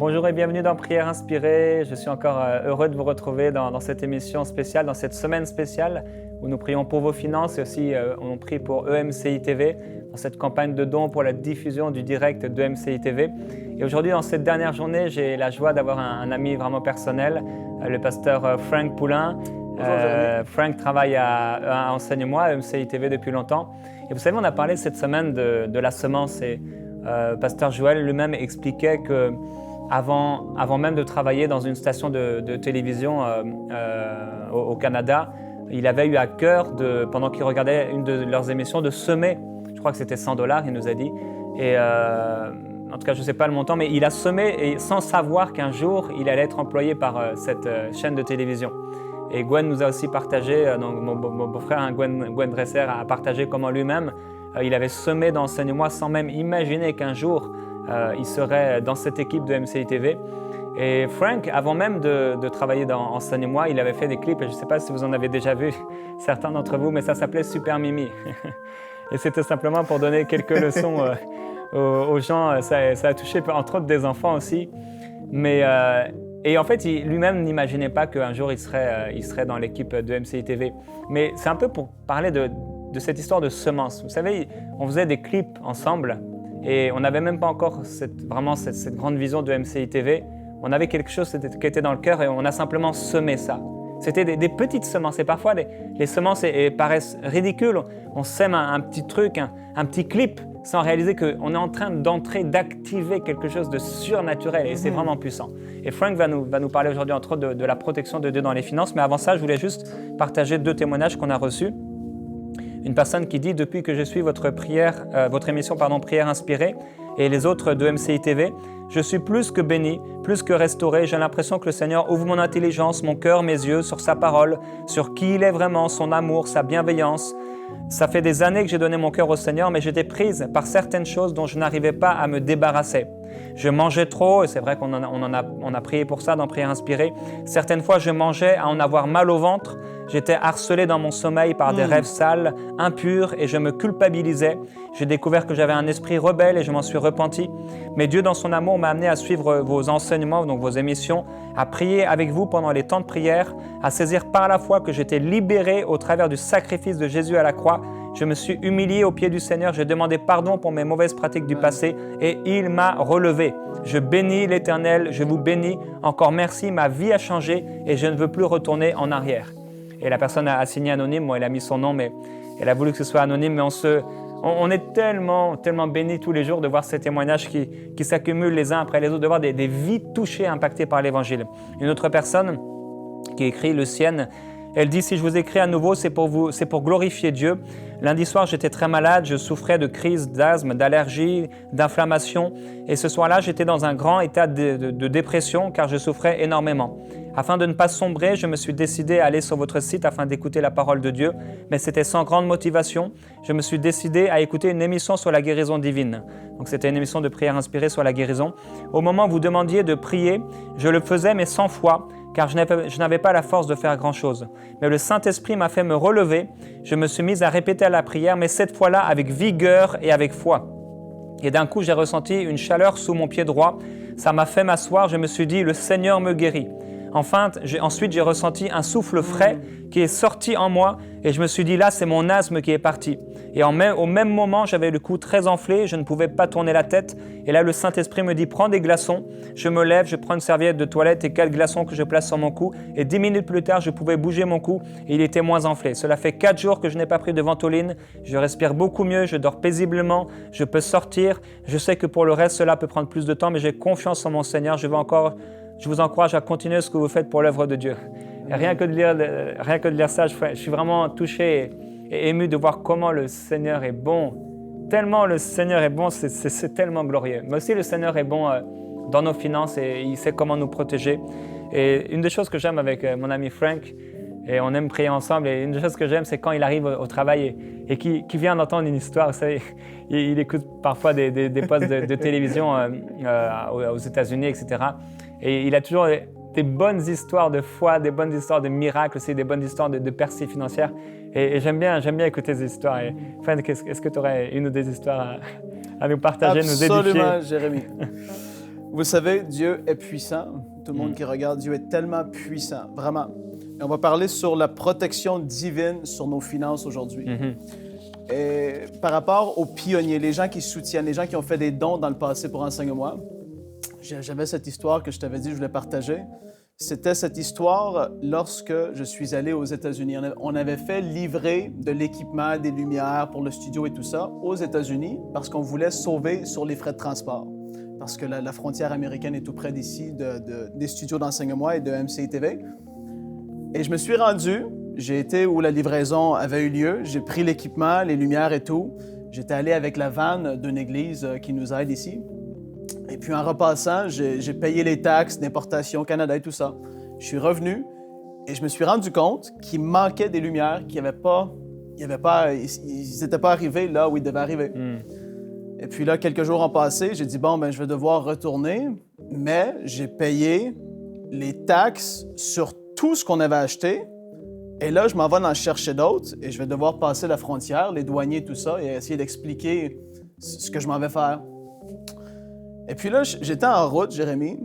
Bonjour et bienvenue dans Prière Inspirée. Je suis encore heureux de vous retrouver dans cette émission spéciale, dans cette semaine spéciale où nous prions pour vos finances et aussi on prie pour EMCI TV, dans cette campagne de dons pour la diffusion du direct de EMCI TV. Et aujourd'hui, dans cette dernière journée, j'ai la joie d'avoir un ami vraiment personnel, le pasteur Frank Poulin. Frank travaille à Enseigne-moi, à EMCI TV depuis longtemps. Et vous savez, on a parlé cette semaine de la semence et pasteur Joël lui-même expliquait que avant même de travailler dans une station de télévision au Canada, il avait eu à cœur, pendant qu'il regardait une de leurs émissions, de semer. Je crois que c'était $100, il nous a dit. Et en tout cas, je ne sais pas le montant, mais il a semé et sans savoir qu'un jour, il allait être employé par cette chaîne de télévision. Et Gwen nous a aussi partagé, donc mon beau-frère, Gwen Dresser, a partagé comment lui-même, il avait semé dans Enseigne-moi sans même imaginer qu'un jour, il serait dans cette équipe de EMCI TV. Et Frank, avant même de travailler dans Enseigne-moi, il avait fait des clips, et je ne sais pas si vous en avez déjà vu, certains d'entre vous, mais ça s'appelait Super Mimi. Et c'était simplement pour donner quelques leçons aux gens. Ça a touché entre autres des enfants aussi. Et en fait, lui-même n'imaginait pas qu'un jour il serait dans l'équipe de EMCI TV. Mais c'est un peu pour parler de cette histoire de semence. Vous savez, on faisait des clips ensemble et on n'avait même pas encore cette grande vision de EMCI TV. On avait quelque chose qui était dans le cœur et on a simplement semé ça. C'était des petites semences et parfois les semences paraissent ridicules. On sème un petit truc, un petit clip sans réaliser qu'on est en train d'activer quelque chose de surnaturel et c'est vraiment puissant. Et Frank va nous parler aujourd'hui entre autres de la protection de Dieu dans les finances. Mais avant ça, je voulais juste partager 2 témoignages qu'on a reçus. Une personne qui dit « Depuis que je suis votre émission Prière Inspirée et les autres de EMCI TV, je suis plus que béni, plus que restauré. J'ai l'impression que le Seigneur ouvre mon intelligence, mon cœur, mes yeux sur sa parole, sur qui il est vraiment, son amour, sa bienveillance. Ça fait des années que j'ai donné mon cœur au Seigneur, mais j'étais prise par certaines choses dont je n'arrivais pas à me débarrasser. Je mangeais trop, et c'est vrai qu'on a prié pour ça dans Prière Inspirée. Certaines fois, je mangeais à en avoir mal au ventre. J'étais harcelé dans mon sommeil par des rêves sales, impurs, et je me culpabilisais. J'ai découvert que j'avais un esprit rebelle et je m'en suis repenti. Mais Dieu, dans son amour, m'a amené à suivre vos enseignements, donc vos émissions, à prier avec vous pendant les temps de prière, à saisir par la foi que j'étais libéré au travers du sacrifice de Jésus à la croix. Je me suis humilié aux pieds du Seigneur, j'ai demandé pardon pour mes mauvaises pratiques du passé et il m'a relevé. Je bénis l'Éternel, je vous bénis. Encore merci, ma vie a changé et je ne veux plus retourner en arrière. Et la personne a signé anonyme, elle a mis son nom, mais elle a voulu que ce soit anonyme. Mais on est tellement bénis tous les jours de voir ces témoignages qui s'accumulent les uns après les autres, de voir des vies touchées, impactées par l'Évangile. Une autre personne qui écrit, Lucienne, elle dit « Si je vous écris à nouveau, c'est pour glorifier Dieu. Lundi soir, j'étais très malade, je souffrais de crises d'asthme, d'allergie, d'inflammation. Et ce soir-là, j'étais dans un grand état de dépression car je souffrais énormément. Afin de ne pas sombrer, je me suis décidé à aller sur votre site afin d'écouter la parole de Dieu. Mais c'était sans grande motivation. Je me suis décidé à écouter une émission sur la guérison divine. » Donc c'était une émission de prière inspirée sur la guérison. Au moment où vous demandiez de prier, je le faisais mais sans foi, car je n'avais pas la force de faire grand-chose. Mais le Saint-Esprit m'a fait me relever. Je me suis mis à répéter la prière, mais cette fois-là avec vigueur et avec foi. Et d'un coup, j'ai ressenti une chaleur sous mon pied droit. Ça m'a fait m'asseoir. Je me suis dit, le Seigneur me guérit. Ensuite, j'ai ressenti un souffle frais qui est sorti en moi et je me suis dit, là, c'est mon asthme qui est parti. Et au même moment, j'avais le cou très enflé, je ne pouvais pas tourner la tête. Et là, le Saint-Esprit me dit, prends des glaçons. Je me lève, je prends une serviette de toilette et 4 glaçons que je place sur mon cou. Et 10 minutes plus tard, je pouvais bouger mon cou et il était moins enflé. Cela fait 4 jours que je n'ai pas pris de Ventoline. Je respire beaucoup mieux, je dors paisiblement, je peux sortir. Je sais que pour le reste, cela peut prendre plus de temps, mais j'ai confiance en mon Seigneur. Je vous encourage à continuer ce que vous faites pour l'œuvre de Dieu. Et rien que de lire ça, je suis vraiment touché et ému de voir comment le Seigneur est bon. Tellement le Seigneur est bon, c'est tellement glorieux. Mais aussi le Seigneur est bon dans nos finances et il sait comment nous protéger. Et une des choses que j'aime avec mon ami Frank, et on aime prier ensemble, et une des choses que j'aime, c'est quand il arrive au travail et qu'il vient d'entendre une histoire. Vous savez, il écoute parfois des postes de télévision aux États-Unis, etc. Et il a toujours des bonnes histoires de foi, des bonnes histoires de miracles aussi, des bonnes histoires de percées financières. Et j'aime bien écouter ces histoires. Et Frank, est-ce que tu aurais une ou des histoires à nous partager, nous édifier? Absolument, Jérémy. Vous savez, Dieu est puissant. Tout le monde qui regarde, Dieu est tellement puissant, vraiment. Et on va parler sur la protection divine sur nos finances aujourd'hui. Et par rapport aux pionniers, les gens qui soutiennent, les gens qui ont fait des dons dans le passé pour Enseigne-moi, j'avais cette histoire que je t'avais dit que je voulais partager. C'était cette histoire lorsque je suis allé aux États-Unis. On avait fait livrer de l'équipement, des lumières pour le studio et tout ça aux États-Unis parce qu'on voulait sauver sur les frais de transport. Parce que la frontière américaine est tout près d'ici, des studios d'Enseigne-moi et de MCI TV. Et je me suis rendu, j'ai été où la livraison avait eu lieu, j'ai pris l'équipement, les lumières et tout. J'étais allé avec la vanne d'une église qui nous aide ici. Et puis en repassant, j'ai payé les taxes d'importation Canada et tout ça. Je suis revenu et je me suis rendu compte qu'il manquait des lumières, ils n'étaient pas arrivés là où ils devaient arriver. Et puis là, quelques jours ont passé, j'ai dit, bon, je vais devoir retourner, mais j'ai payé les taxes sur tout ce qu'on avait acheté. Et là, je m'en vais en chercher d'autres et je vais devoir passer la frontière, les douaniers, tout ça, et essayer d'expliquer ce que je m'en vais faire. Et puis là, j'étais en route, Jérémy,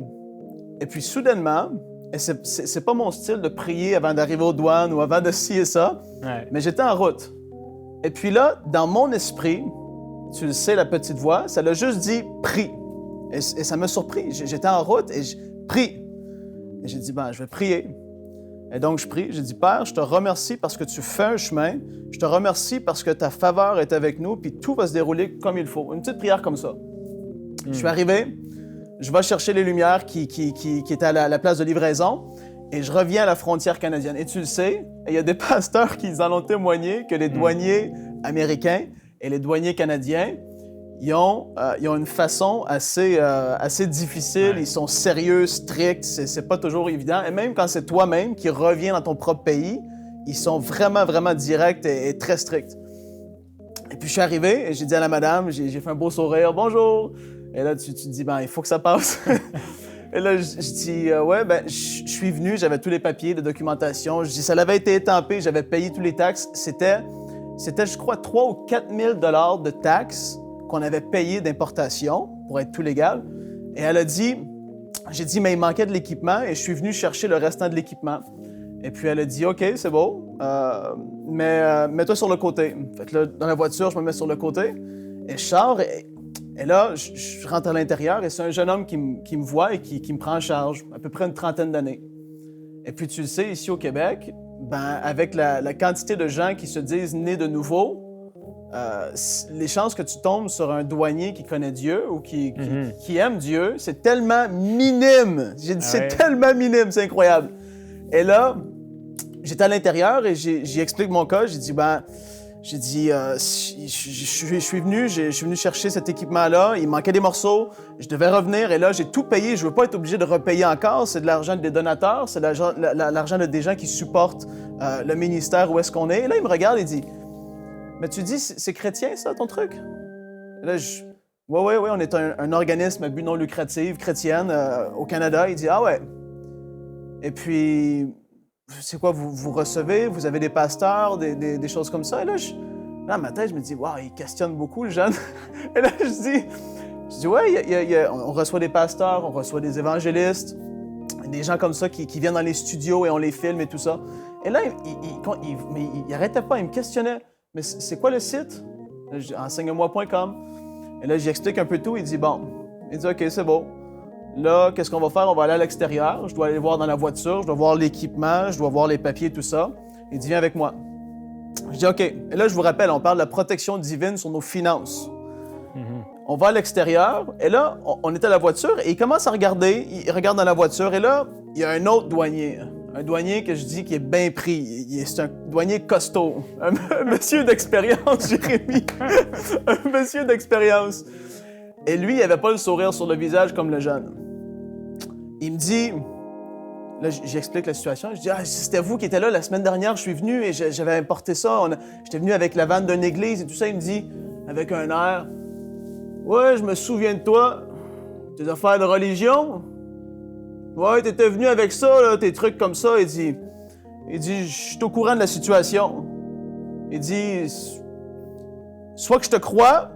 et puis soudainement, et c'est pas mon style de prier avant d'arriver aux douanes ou avant de ci et ça, mais j'étais en route. Et puis là, dans mon esprit, tu le sais, la petite voix, ça l'a juste dit « prie ». Et ça m'a surpris. J'étais en route et je prie. Et j'ai dit « je vais prier ». Et donc, je prie. J'ai dit « Père, je te remercie parce que tu fais un chemin. Je te remercie parce que ta faveur est avec nous, puis tout va se dérouler comme il faut. » Une petite prière comme ça. Je suis arrivé, je vais chercher les lumières qui étaient à la place de livraison et je reviens à la frontière canadienne. Et tu le sais, il y a des pasteurs qui en ont témoigné que les douaniers américains et les douaniers canadiens, ils ont une façon assez difficile, ils sont sérieux, stricts, c'est pas toujours évident. Et même quand c'est toi-même qui reviens dans ton propre pays, ils sont vraiment, vraiment directs et très stricts. Et puis je suis arrivé et j'ai dit à la madame, j'ai fait un beau sourire, « Bonjour ». Et là, tu te dis, il faut que ça passe. Et là, je dis, je suis venu, j'avais tous les papiers de documentation. Je dis, ça avait été étampé, j'avais payé tous les taxes. C'était, je crois, 3 ou 4 000 $ de taxes qu'on avait payées d'importation pour être tout légal. Et elle a dit, j'ai dit, mais il manquait de l'équipement et je suis venu chercher le restant de l'équipement. Et puis elle a dit, OK, c'est beau, mais mets-toi sur le côté. Fait que là, dans la voiture, je me mets sur le côté et je sors. Et là, je rentre à l'intérieur et c'est un jeune homme qui me voit et qui me prend en charge, à peu près une trentaine d'années. Et puis tu le sais, ici au Québec, avec la quantité de gens qui se disent nés de nouveau, les chances que tu tombes sur un douanier qui connaît Dieu ou qui aime Dieu, c'est tellement minime. J'ai dit, c'est tellement minime, c'est incroyable. Et là, j'étais à l'intérieur et j'y explique mon cas. J'ai dit, je suis venu chercher cet équipement-là, il manquait des morceaux, je devais revenir et là, j'ai tout payé, je veux pas être obligé de repayer encore, c'est de l'argent des donateurs, c'est de l'argent des gens qui supportent le ministère où est-ce qu'on est. Et là, il me regarde et dit, « Mais tu dis, c'est chrétien ça, ton truc? » Et là, oui, on est un organisme à but non lucratif, chrétienne, au Canada. Il dit, « Ah ouais. » Et puis... C'est quoi, vous recevez, vous avez des pasteurs, des choses comme ça. Et là, dans ma tête, je me dis, waouh, il questionne beaucoup, le jeune. Et là, je dis ouais, on reçoit des pasteurs, on reçoit des évangélistes, des gens comme ça qui viennent dans les studios et on les filme et tout ça. Et là, il arrêtait pas, il me questionnait. Mais c'est quoi le site? Enseigne-moi.com. Et là, j'explique un peu tout. Il dit, bon, il dit, OK, c'est beau. Là, qu'est-ce qu'on va faire? On va aller à l'extérieur. Je dois aller voir dans la voiture. Je dois voir l'équipement. Je dois voir les papiers, tout ça. Il dit, viens avec moi. Je dis, OK. Et là, je vous rappelle, on parle de la protection divine sur nos finances. On va à l'extérieur. Et là, on est à la voiture et il commence à regarder. Il regarde dans la voiture. Et là, il y a un autre douanier. Un douanier que je dis qui est bien pris. C'est un douanier costaud. Un monsieur d'expérience, Jérémy. Un monsieur d'expérience. Et lui, il n'avait pas le sourire sur le visage comme le jeune. Il me dit, là, j'explique la situation. Je dis, c'était vous qui étiez là la semaine dernière, je suis venu et j'avais importé ça. J'étais venu avec la vanne d'une église et tout ça. Il me dit, avec un air, ouais, je me souviens de toi, tes affaires de religion. Ouais, t'étais venu avec ça, là, tes trucs comme ça. Il dit, je suis au courant de la situation. Il dit, soit que je te crois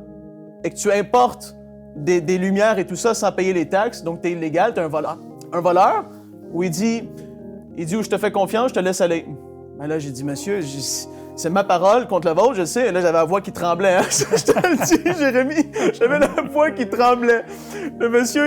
et que tu importes des lumières et tout ça sans payer les taxes, donc tu es illégal, tu es un voleur. Un voleur, où il dit où je te fais confiance, je te laisse aller. Ben là, j'ai dit, monsieur, c'est ma parole contre la vôtre, je sais. Et là, j'avais la voix qui tremblait. Hein? Je te le dis, Jérémie, j'avais la voix qui tremblait. Le monsieur,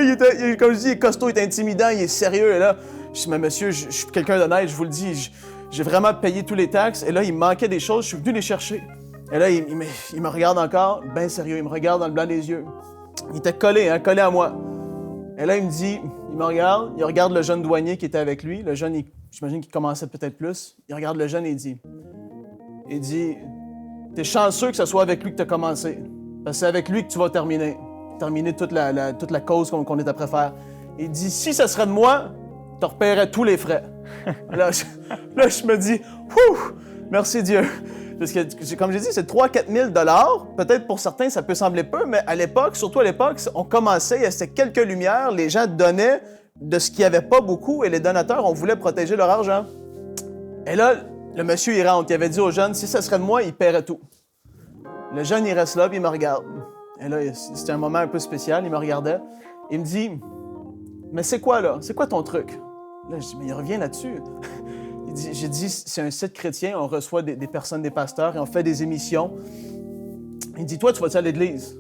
comme je dis, il est costaud, il est intimidant, il est sérieux. Et là, je dis, mais monsieur, je suis quelqu'un d'honnête, je vous le dis, j'ai vraiment payé tous les taxes. Et là, il me manquait des choses, je suis venu les chercher. Et là, il me regarde encore, bien sérieux, il me regarde dans le blanc des yeux. Il était collé à moi. Et là, il me dit, il me regarde, il regarde le jeune douanier qui était avec lui. Le jeune, j'imagine qu'il commençait peut-être plus. Il regarde le jeune et il dit, t'es chanceux que ce soit avec lui que tu as commencé. Parce que c'est avec lui que tu vas terminer toute la cause qu'on est après faire. Il dit, si ça serait de moi, tu repaierais tous les frais. là, je me dis, merci Dieu. Parce que, comme j'ai dit, c'est 3 000 à 4 000 $. Peut-être pour certains, ça peut sembler peu, mais à l'époque, surtout à l'époque, on commençait, il restait quelques lumières, les gens donnaient de ce qu'il n'y avait pas beaucoup et les donateurs, on voulait protéger leur argent. Et là, le monsieur, il rentre. Il avait dit aux jeunes, si ça serait de moi, il paierait tout. Le jeune, il reste là, puis il me regarde. Et là, c'était un moment un peu spécial, il me regardait. Il me dit, mais c'est quoi, là? C'est quoi ton truc? Là, je dis, mais il revient là-dessus. J'ai dit, c'est un site chrétien, on reçoit des personnes, des pasteurs, et on fait des émissions. Il dit, toi, tu vas-tu à l'église?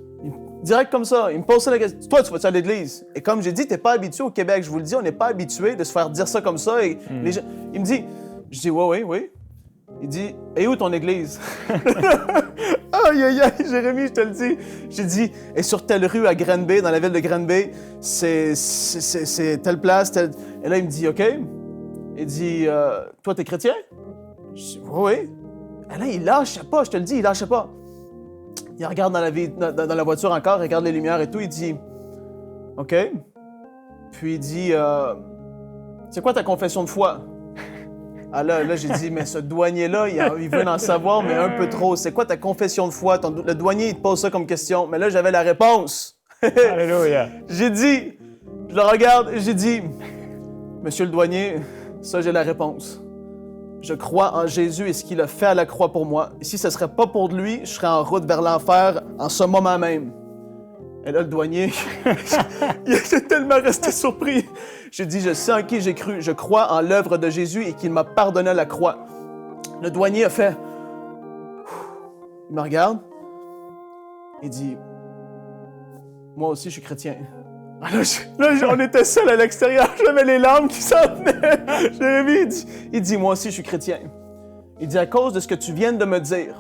Direct comme ça, il me pose ça la question, toi, tu vas-tu à l'église? Et comme j'ai dit, t'es pas habitué au Québec, je vous le dis, on n'est pas habitué de se faire dire ça comme ça. Et les gens, il me dit, je dis, oui. Il dit, et où ton église? Aïe, Jérémie, je te le dis. J'ai dit, et sur telle rue à Granby, dans la ville de Granby, c'est telle place, telle... Et là, il me dit, OK. Il dit, toi, t'es chrétien? Je dis, oui. Et là, il lâchait pas, je te le dis, il lâchait pas. Il regarde dans la voiture encore, il regarde les lumières et tout, il dit, OK. Puis il dit, c'est quoi ta confession de foi? Ah là, j'ai dit, mais ce douanier-là, il veut en savoir, mais un peu trop. C'est quoi ta confession de foi? Le douanier, il te pose ça comme question. Mais là, j'avais la réponse. Alléluia. J'ai dit, je le regarde et j'ai dit, monsieur le douanier, ça, j'ai la réponse. Je crois en Jésus et ce qu'il a fait à la croix pour moi. Et si ce ne serait pas pour lui, je serais en route vers l'enfer en ce moment même. Et là, le douanier, il était tellement resté surpris. J'ai dit, je sais en qui j'ai cru. Je crois en l'œuvre de Jésus et qu'il m'a pardonné à la croix. Le douanier a fait... Il me regarde. Il dit, moi aussi, je suis chrétien. Là, on était seuls à l'extérieur. J'avais les larmes qui s'en venaient. Jérémie, il dit, moi aussi, je suis chrétien. Il dit, à cause de ce que tu viens de me dire,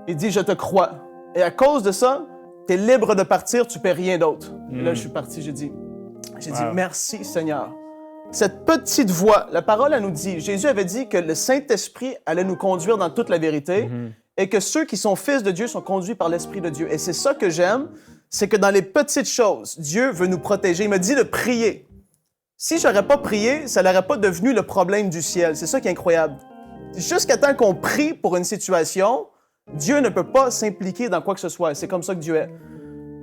il dit, je te crois. Et à cause de ça, tu es libre de partir, tu ne paies rien d'autre. Et là, je suis parti, j'ai dit, merci Seigneur. Cette petite voix, la parole, elle nous dit, Jésus avait dit que le Saint-Esprit allait nous conduire dans toute la vérité et que ceux qui sont fils de Dieu sont conduits par l'Esprit de Dieu. Et c'est ça que j'aime, c'est que dans les petites choses, Dieu veut nous protéger. Il m'a dit de prier. Si je n'aurais pas prié, ça n'aurait pas devenu le problème du ciel. C'est ça qui est incroyable. Jusqu'à temps qu'on prie pour une situation, Dieu ne peut pas s'impliquer dans quoi que ce soit. C'est comme ça que Dieu est.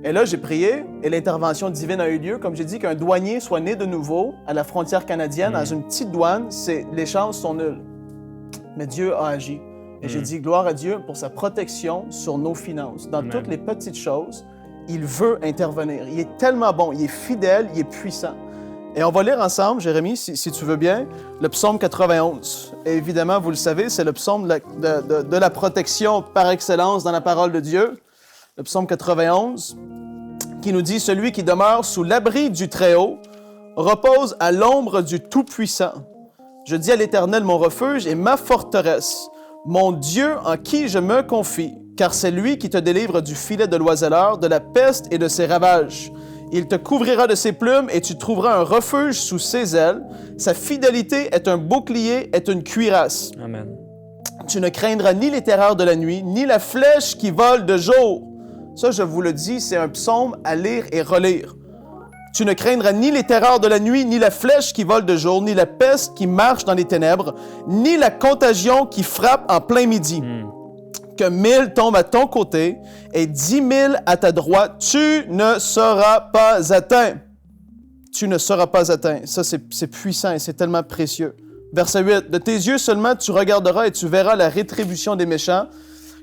Et là, j'ai prié et l'intervention divine a eu lieu. Comme j'ai dit, qu'un douanier soit né de nouveau à la frontière canadienne, dans une petite douane, les chances sont nulles. Mais Dieu a agi. Et j'ai dit gloire à Dieu pour sa protection sur nos finances. Dans toutes les petites choses, il veut intervenir. Il est tellement bon, il est fidèle, il est puissant. Et on va lire ensemble, Jérémie, si tu veux bien, le psaume 91. Et évidemment, vous le savez, c'est le psaume de la protection par excellence dans la parole de Dieu. Le psaume 91, qui nous dit « Celui qui demeure sous l'abri du Très-Haut repose à l'ombre du Tout-Puissant. Je dis à l'Éternel mon refuge et ma forteresse, mon Dieu en qui je me confie, car c'est lui qui te délivre du filet de l'oiseleur, de la peste et de ses ravages. Il te couvrira de ses plumes et tu trouveras un refuge sous ses ailes. Sa fidélité est un bouclier, est une cuirasse. Amen. Tu ne craindras ni les terreurs de la nuit, ni la flèche qui vole de jour. » Ça, je vous le dis, c'est un psaume à lire et relire. Tu ne craindras ni les terreurs de la nuit, ni la flèche qui vole de jour, ni la peste qui marche dans les ténèbres, ni la contagion qui frappe en plein midi. Que 1000 tombent à ton côté et 10 000 à ta droite, tu ne seras pas atteint. Tu ne seras pas atteint. Ça, c'est puissant et c'est tellement précieux. Verset 8. De tes yeux seulement tu regarderas et tu verras la rétribution des méchants,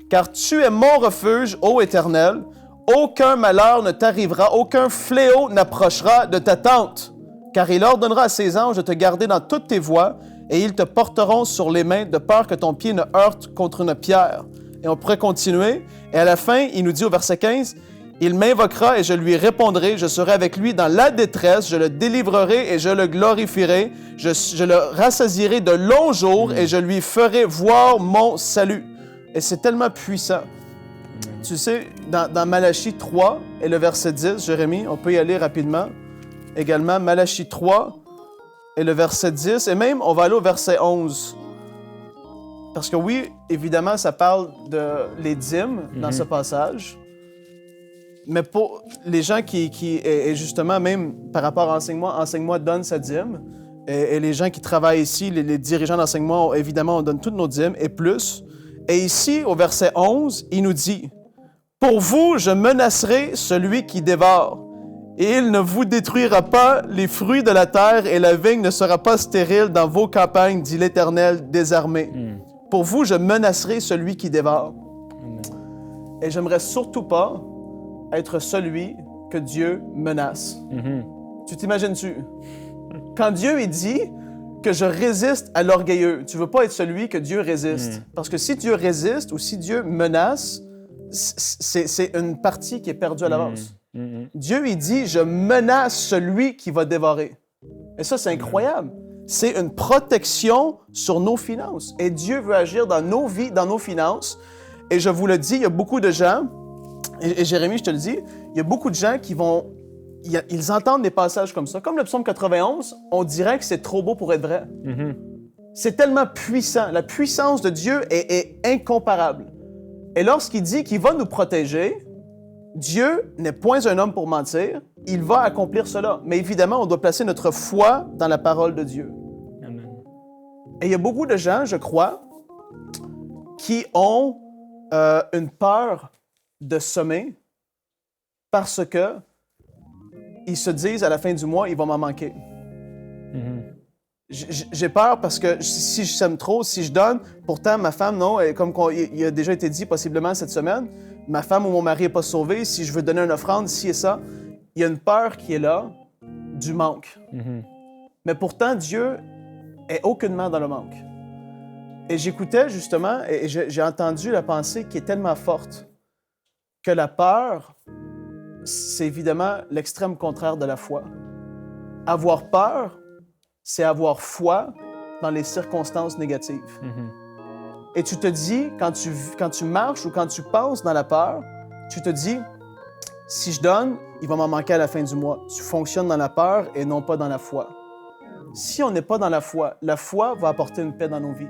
car tu es mon refuge, ô Éternel. aucun malheur ne t'arrivera, aucun fléau n'approchera de ta tente. Car il ordonnera à ses anges de te garder dans toutes tes voies, et ils te porteront sur les mains de peur que ton pied ne heurte contre une pierre. Et on pourrait continuer. Et à la fin, il nous dit au verset 15, « Il m'invoquera et je lui répondrai, je serai avec lui dans la détresse, je le délivrerai et je le glorifierai, je le rassasierai de longs jours et je lui ferai voir mon salut. » Et c'est tellement puissant. Tu sais, dans Malachie 3 et le verset 10, Jérémie, on peut y aller rapidement. Également, Malachie 3 et le verset 10, et même on va aller au verset 11. Parce que oui, évidemment, ça parle de les dîmes dans ce passage. Mais pour les gens et justement, même par rapport à Enseigne-moi donne sa dîme, et les gens qui travaillent ici, les dirigeants d'enseignement, évidemment, on donne toutes nos dîmes et plus. Et ici, au verset 11, il nous dit, « Pour vous, je menacerai celui qui dévore, et il ne vous détruira pas les fruits de la terre, et la vigne ne sera pas stérile dans vos campagnes, dit l'Éternel des armées. Pour vous, je menacerai celui qui dévore. » Et j'aimerais surtout pas être celui que Dieu menace. Tu t'imagines-tu? Quand Dieu dit que je résiste à l'orgueilleux, tu veux pas être celui que Dieu résiste. Parce que si Dieu résiste ou si Dieu menace, c'est une partie qui est perdue à l'avance. Dieu, il dit, je menace celui qui va dévorer. Et ça, c'est incroyable. C'est une protection sur nos finances. Et Dieu veut agir dans nos vies, dans nos finances. Et je vous le dis, il y a beaucoup de gens, et Jérémie, je te le dis, il y a beaucoup de gens qui vont... Ils entendent des passages comme ça. Comme le psaume 91, on dirait que c'est trop beau pour être vrai. C'est tellement puissant. La puissance de Dieu est incomparable. Et lorsqu'il dit qu'il va nous protéger, Dieu n'est point un homme pour mentir. Il va accomplir cela. Mais évidemment, on doit placer notre foi dans la parole de Dieu. Amen. Et il y a beaucoup de gens, je crois, qui ont une peur de semer parce que ils se disent à la fin du mois, il va m'en manquer. J'ai peur parce que si je sème trop, si je donne, pourtant ma femme, non, comme il a déjà été dit possiblement cette semaine, ma femme ou mon mari n'est pas sauvé, si je veux donner une offrande, ci et ça, il y a une peur qui est là du manque. Mais pourtant, Dieu est aucunement dans le manque. Et j'écoutais justement, et j'ai entendu la pensée qui est tellement forte, que la peur, c'est évidemment l'extrême contraire de la foi. Avoir peur, c'est avoir foi dans les circonstances négatives. Et tu te dis, quand tu marches ou quand tu passes dans la peur, tu te dis, si je donne, il va m'en manquer à la fin du mois. Tu fonctionnes dans la peur et non pas dans la foi. Si on n'est pas dans la foi va apporter une paix dans nos vies.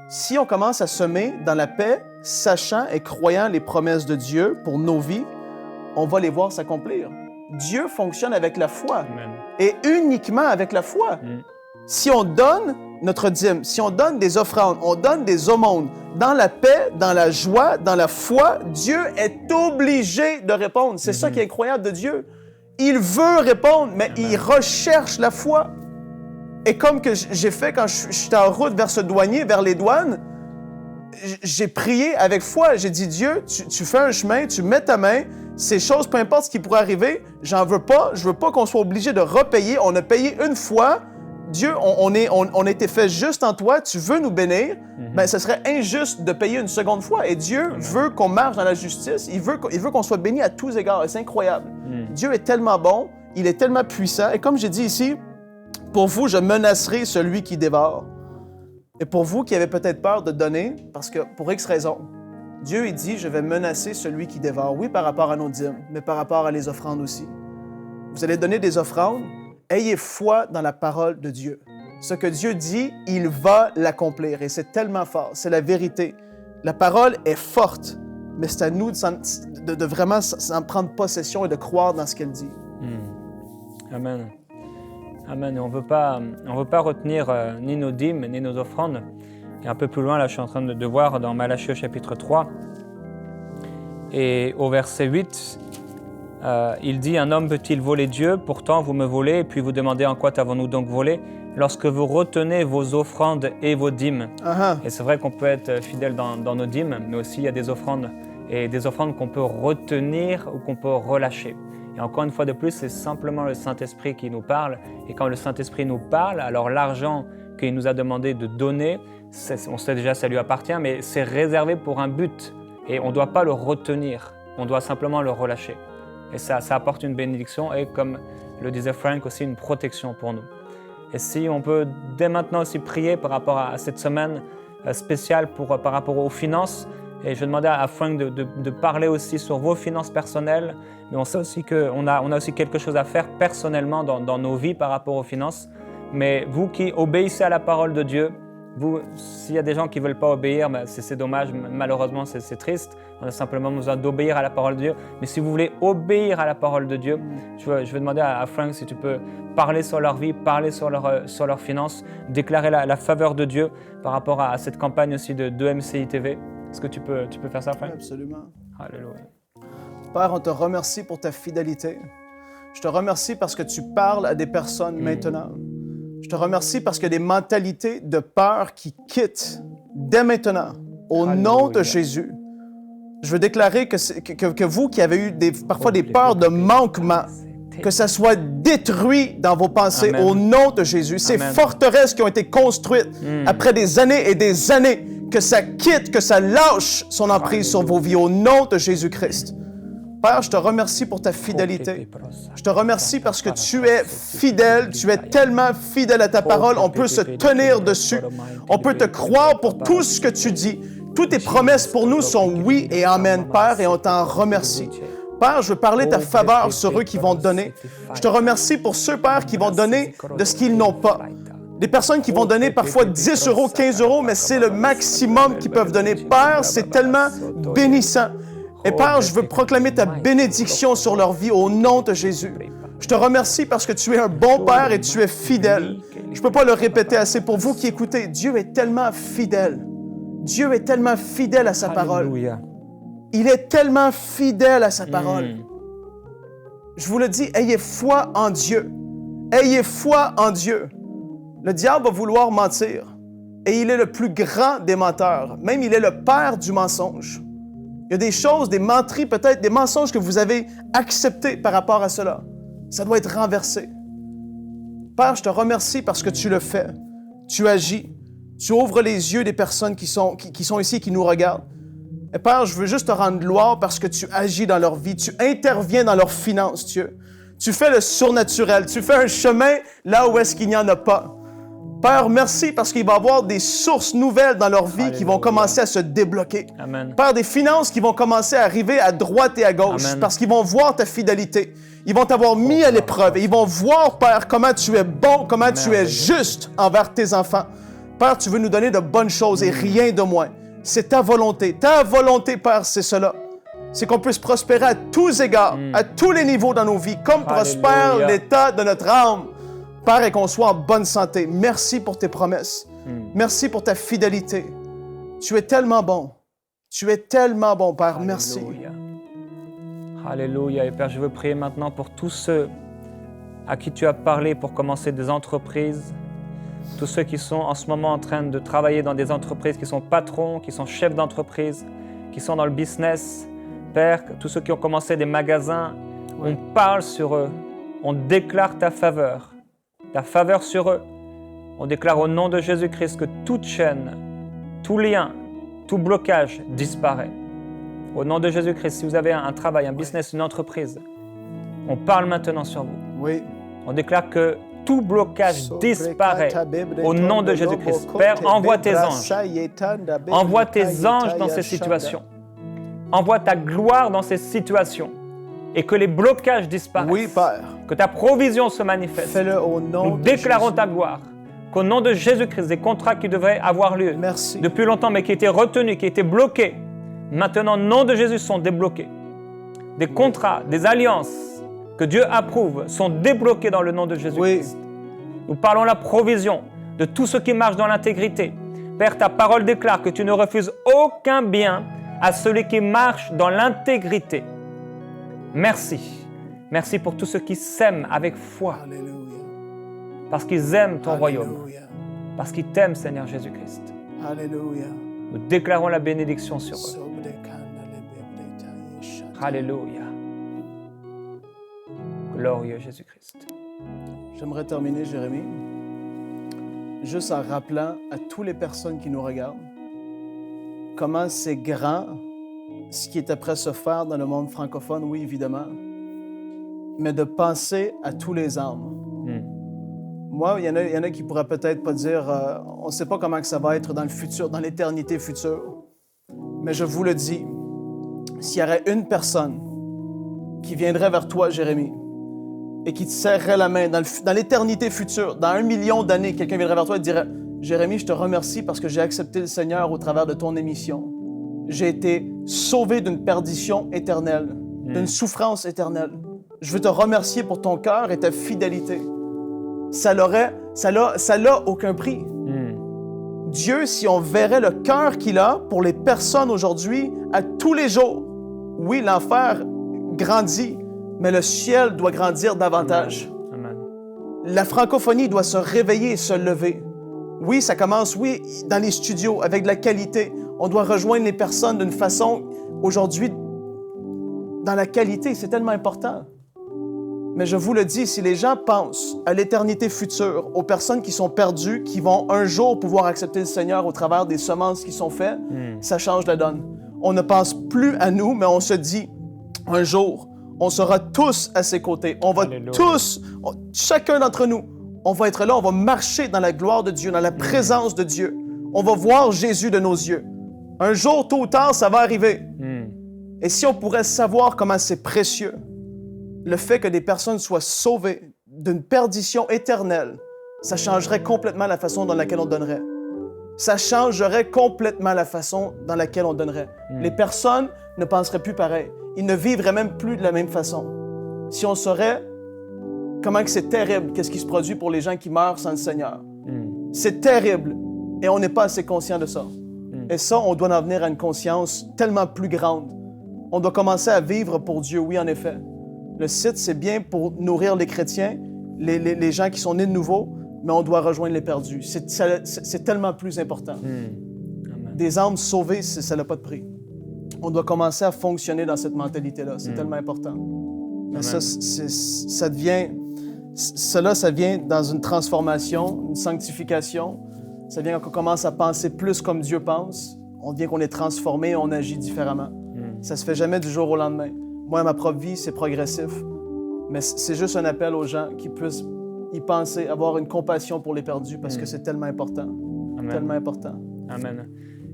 Si on commence à semer dans la paix, sachant et croyant les promesses de Dieu pour nos vies, on va les voir s'accomplir. Dieu fonctionne avec la foi. Amen. Et uniquement avec la foi. Si on donne notre dîme, si on donne des offrandes, on donne des aumônes, dans la paix, dans la joie, dans la foi, Dieu est obligé de répondre. C'est ça qui est incroyable de Dieu. Il veut répondre, mais il recherche la foi. Et comme que j'ai fait quand je suis en route vers ce douanier, vers les douanes, j'ai prié avec foi. J'ai dit, Dieu, tu fais un chemin, tu mets ta main, ces choses, peu importe ce qui pourrait arriver, j'en veux pas. Je veux pas qu'on soit obligé de repayer. On a payé une fois. Dieu, on a été fait juste en toi. Tu veux nous bénir. Ben, ce serait injuste de payer une seconde fois. Et Dieu veut qu'on marche dans la justice. Il veut qu'on soit béni à tous égards. Et c'est incroyable. Dieu est tellement bon. Il est tellement puissant. Et comme j'ai dit ici, pour vous, je menacerai celui qui dévore. Et pour vous qui avez peut-être peur de donner, parce que pour X raisons, Dieu, il dit, je vais menacer celui qui dévore. Oui, par rapport à nos dîmes, mais par rapport à les offrandes aussi. Vous allez donner des offrandes, ayez foi dans la parole de Dieu. Ce que Dieu dit, il va l'accomplir. Et c'est tellement fort, c'est la vérité. La parole est forte, mais c'est à nous de vraiment s'en prendre possession et de croire dans ce qu'elle dit. Amen. Amen. Et on veut pas retenir ni nos dîmes, ni nos offrandes. Et un peu plus loin, là, je suis en train de voir dans Malachie au chapitre 3. Et au verset 8, il dit « Un homme peut-il voler Dieu? Pourtant, vous me volez, et puis vous demandez en quoi t'avons-nous donc volé? Lorsque vous retenez vos offrandes et vos dîmes. » Et c'est vrai qu'on peut être fidèle dans nos dîmes, mais aussi il y a des offrandes. et des offrandes qu'on peut retenir ou qu'on peut relâcher. Et encore une fois de plus, c'est simplement le Saint-Esprit qui nous parle. Et quand le Saint-Esprit nous parle, alors l'argent qu'il nous a demandé de donner, on sait déjà que ça lui appartient, mais c'est réservé pour un but. Et on ne doit pas le retenir, on doit simplement le relâcher. Et ça apporte une bénédiction et, comme le disait Frank, aussi une protection pour nous. Et si on peut dès maintenant aussi prier par rapport à cette semaine spéciale par rapport aux finances. Et je demandais à Frank de parler aussi sur vos finances personnelles, mais on sait aussi qu'on a aussi quelque chose à faire personnellement dans nos vies par rapport aux finances. Mais vous qui obéissez à la parole de Dieu, s'il y a des gens qui ne veulent pas obéir, c'est dommage, malheureusement c'est triste. On a simplement besoin d'obéir à la parole de Dieu. Mais si vous voulez obéir à la parole de Dieu, je vais demander à Frank si tu peux parler sur leur vie, parler sur leurs finances, déclarer la faveur de Dieu par rapport à cette campagne aussi de MCI TV. Est-ce que tu peux faire ça, Frank? Absolument. Alléluia. Père, on te remercie pour ta fidélité. Je te remercie parce que tu parles à des personnes maintenant. Je te remercie parce qu'il y a des mentalités de peur qui quittent dès maintenant, au nom de Jésus. Je veux déclarer que vous qui avez eu parfois des peurs de manquement, que ça soit détruit dans vos pensées. Amen. Au nom de Jésus. Ces forteresses qui ont été construites après des années et des années, que ça quitte, que ça lâche son emprise sur vos vies au nom de Jésus-Christ. Père, je te remercie pour ta fidélité. Je te remercie parce que tu es fidèle, tu es tellement fidèle à ta parole, on peut se tenir dessus. On peut te croire pour tout ce que tu dis. Toutes tes promesses pour nous sont oui et amen, Père, et on t'en remercie. Père, je veux parler de ta faveur sur eux qui vont donner. Je te remercie pour ceux, Père, qui vont donner de ce qu'ils n'ont pas. Des personnes qui vont donner parfois 10 euros, 15 euros, mais c'est le maximum qu'ils peuvent donner. Père, c'est tellement bénissant. Et Père, je veux proclamer ta bénédiction sur leur vie au nom de Jésus. Je te remercie parce que tu es un bon Père et tu es fidèle. Je ne peux pas le répéter assez pour vous qui écoutez. Dieu est tellement fidèle. Dieu est tellement fidèle à sa parole. Il est tellement fidèle à sa parole. Je vous le dis, ayez foi en Dieu. Ayez foi en Dieu. Le diable va vouloir mentir. Et il est le plus grand des menteurs. Même il est le père du mensonge. Il y a des choses, des menteries peut-être, des mensonges que vous avez acceptés par rapport à cela. Ça doit être renversé. Père, je te remercie parce que tu le fais. Tu agis. Tu ouvres les yeux des personnes qui sont ici et qui nous regardent. Et Père, je veux juste te rendre gloire parce que tu agis dans leur vie. Tu interviens dans leurs finances, Dieu. Tu fais le surnaturel. Tu fais un chemin là où est-ce qu'il n'y en a pas. Père, merci parce qu'il va y avoir des sources nouvelles dans leur vie qui vont commencer à se débloquer. Amen. Père, des finances qui vont commencer à arriver à droite et à gauche. Amen. Parce qu'ils vont voir ta fidélité. Ils vont t'avoir mis à l'épreuve. Et ils vont voir, Père, comment tu es bon, comment tu es juste envers tes enfants. Père, tu veux nous donner de bonnes choses et rien de moins. C'est ta volonté. Ta volonté, Père, c'est cela. C'est qu'on puisse prospérer à tous égards, à tous les niveaux dans nos vies, comme prospère l'état de notre âme. Père, et qu'on soit en bonne santé. Merci pour tes promesses. Merci pour ta fidélité. Tu es tellement bon. Tu es tellement bon, Père. Alléluia. Merci. Alléluia. Et Père, je veux prier maintenant pour tous ceux à qui tu as parlé pour commencer des entreprises. Tous ceux qui sont en ce moment en train de travailler dans des entreprises, qui sont patrons, qui sont chefs d'entreprise, qui sont dans le business. Père, tous ceux qui ont commencé des magasins, on parle sur eux. On déclare ta faveur sur eux. On déclare au nom de Jésus-Christ que toute chaîne, tout lien, tout blocage disparaît. Au nom de Jésus-Christ, si vous avez un travail, un business, une entreprise, on parle maintenant sur vous. Oui. On déclare que tout blocage disparaît au nom de Jésus-Christ. Père, envoie tes anges. Envoie tes anges dans ces situations. Envoie ta gloire dans ces situations. Et que les blocages disparaissent. Oui, Père. Que ta provision se manifeste. Fais-le au nom Nous déclarons ta gloire. Qu'au nom de Jésus-Christ, des contrats qui devraient avoir lieu depuis longtemps, mais qui étaient retenus, qui étaient bloqués, maintenant, au nom de Jésus, sont débloqués. Des contrats, des alliances que Dieu approuve sont débloqués dans le nom de Jésus-Christ. Nous parlons la provision de tout ce qui marche dans l'intégrité. Père, ta parole déclare que tu ne refuses aucun bien à celui qui marche dans l'intégrité. Merci. Merci pour tous ceux qui s'aiment avec foi. Alléluia. Parce qu'ils aiment ton Alléluia. royaume. Parce qu'ils t'aiment, Seigneur Jésus-Christ. Alléluia. Nous déclarons la bénédiction sur eux. Alléluia. Glorieux Jésus-Christ. J'aimerais terminer, Jérémie, juste en rappelant à toutes les personnes qui nous regardent comment c'est grand ce qui est après se faire dans le monde francophone, oui, évidemment, mais de penser à tous les âmes. Moi, il y en a qui pourraient peut-être pas dire on ne sait pas comment que ça va être dans le futur, dans l'éternité future. Mais je vous le dis, s'il y aurait une personne qui viendrait vers toi, Jérémie, et qui te serrerait la main dans l'éternité future, dans 1 million d'années, quelqu'un viendrait vers toi et te dirait « Jérémie, je te remercie parce que j'ai accepté le Seigneur au travers de ton émission. J'ai été sauvé d'une perdition éternelle, d'une souffrance éternelle. Je veux te remercier pour ton cœur et ta fidélité. » Ça n'a aucun prix. Dieu, si on verrait le cœur qu'il a pour les personnes aujourd'hui, à tous les jours, oui, l'enfer grandit, mais le ciel doit grandir davantage. Amen. La francophonie doit se réveiller et se lever. Oui, ça commence, oui, dans les studios, avec de la qualité. On doit rejoindre les personnes d'une façon, aujourd'hui, dans la qualité, c'est tellement important. Mais je vous le dis, si les gens pensent à l'éternité future, aux personnes qui sont perdues, qui vont un jour pouvoir accepter le Seigneur au travers des semences qui sont faites, ça change la donne. On ne pense plus à nous, mais on se dit, un jour, on sera tous à ses côtés. On va tous, chacun d'entre nous, on va être là, on va marcher dans la gloire de Dieu, dans la présence de Dieu. On va voir Jésus de nos yeux. Un jour, tôt ou tard, ça va arriver. Et si on pourrait savoir comment c'est précieux, le fait que des personnes soient sauvées d'une perdition éternelle, ça changerait complètement la façon dans laquelle on donnerait. Ça changerait complètement la façon dans laquelle on donnerait. Les personnes ne penseraient plus pareil. Ils ne vivraient même plus de la même façon. Si on saurait comment que c'est terrible, qu'est-ce qui se produit pour les gens qui meurent sans le Seigneur. C'est terrible et on n'est pas assez conscient de ça. Et ça, on doit en venir à une conscience tellement plus grande. On doit commencer à vivre pour Dieu, oui, en effet. Le site, c'est bien pour nourrir les chrétiens, les gens qui sont nés de nouveau, mais on doit rejoindre les perdus. C'est tellement plus important. Des âmes sauvées, ça n'a pas de prix. On doit commencer à fonctionner dans cette mentalité-là. C'est tellement important. Mais ça vient dans une transformation, une sanctification. Ça vient quand on commence à penser plus comme Dieu pense. On devient qu'on est transformé, on agit différemment. Ça se fait jamais du jour au lendemain. Moi, ma propre vie, c'est progressif. Mais c'est juste un appel aux gens qui puissent y penser, avoir une compassion pour les perdus parce que c'est tellement important. Amen. Tellement important. Amen.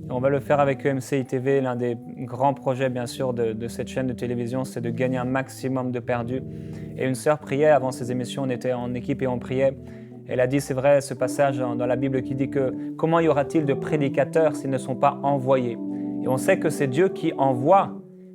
Et on va le faire avec EMCI TV. L'un des grands projets, bien sûr, de cette chaîne de télévision, c'est de gagner un maximum de perdus. Et une sœur priait avant ces émissions, on était en équipe et on priait. Elle a dit, c'est vrai, ce passage dans la Bible qui dit que « Comment y aura-t-il de prédicateurs s'ils ne sont pas envoyés ?» Et on sait que c'est Dieu qui envoie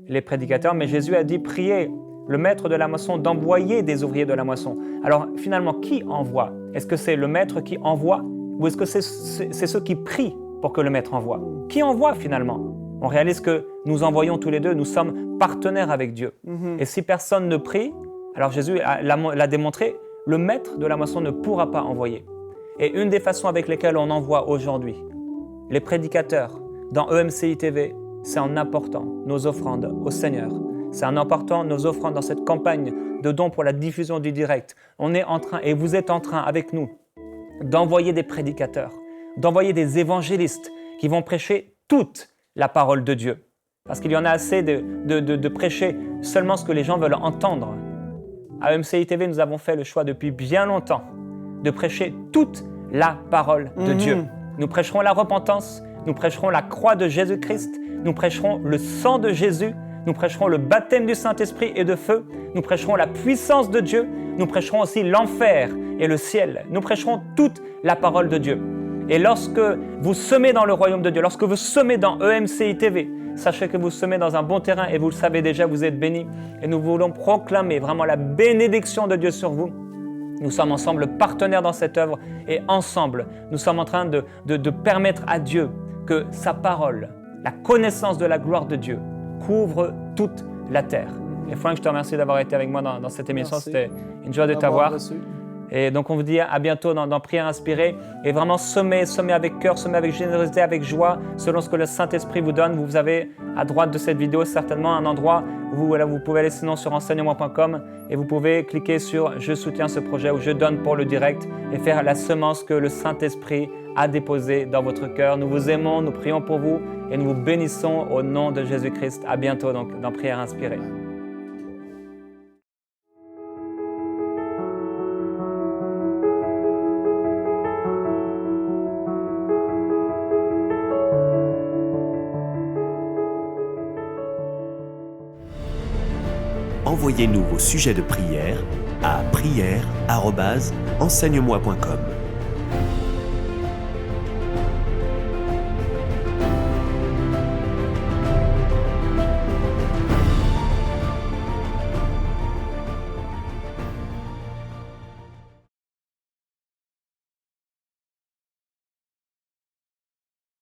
les prédicateurs, mais Jésus a dit « Priez le maître de la moisson d'envoyer des ouvriers de la moisson. » Alors finalement, qui envoie? Est-ce que c'est le maître qui envoie ou est-ce que c'est ceux qui prient pour que le maître envoie? Qui envoie finalement? On réalise que nous envoyons tous les deux, nous sommes partenaires avec Dieu. Et si personne ne prie, alors Jésus l'a démontré, le maître de la moisson ne pourra pas envoyer. Et une des façons avec lesquelles on envoie aujourd'hui les prédicateurs dans EMCI TV, c'est en apportant nos offrandes au Seigneur. C'est en apportant nos offrandes dans cette campagne de dons pour la diffusion du direct. On est en train, et vous êtes en train avec nous, d'envoyer des prédicateurs, d'envoyer des évangélistes qui vont prêcher toute la parole de Dieu. Parce qu'il y en a assez de prêcher seulement ce que les gens veulent entendre. À EMCI TV, nous avons fait le choix depuis bien longtemps de prêcher toute la parole de Dieu. Nous prêcherons la repentance, nous prêcherons la croix de Jésus-Christ, nous prêcherons le sang de Jésus, nous prêcherons le baptême du Saint-Esprit et de feu, nous prêcherons la puissance de Dieu, nous prêcherons aussi l'enfer et le ciel. Nous prêcherons toute la parole de Dieu. Et lorsque vous semez dans le royaume de Dieu, lorsque vous semez dans EMCI TV, sachez que vous semez dans un bon terrain et vous le savez déjà, vous êtes bénis. Et nous voulons proclamer vraiment la bénédiction de Dieu sur vous. Nous sommes ensemble partenaires dans cette œuvre et ensemble, nous sommes en train de permettre à Dieu que sa parole, la connaissance de la gloire de Dieu, couvre toute la terre. Et Frank, je te remercie d'avoir été avec moi dans cette émission. Merci. C'était une joie de t'avoir. Et donc, on vous dit à bientôt dans Prière Inspirée. Et vraiment, sommez avec cœur, sommez avec générosité, avec joie, selon ce que le Saint-Esprit vous donne. Vous avez à droite de cette vidéo certainement un endroit où vous pouvez aller sinon sur enseignemoi.com et vous pouvez cliquer sur « Je soutiens ce projet » ou « Je donne pour le direct » et faire la semence que le Saint-Esprit a déposée dans votre cœur. Nous vous aimons, nous prions pour vous et nous vous bénissons au nom de Jésus-Christ. À bientôt donc dans Prière Inspirée. Envoyez-nous vos sujets de prière à prière@enseignemoi.com.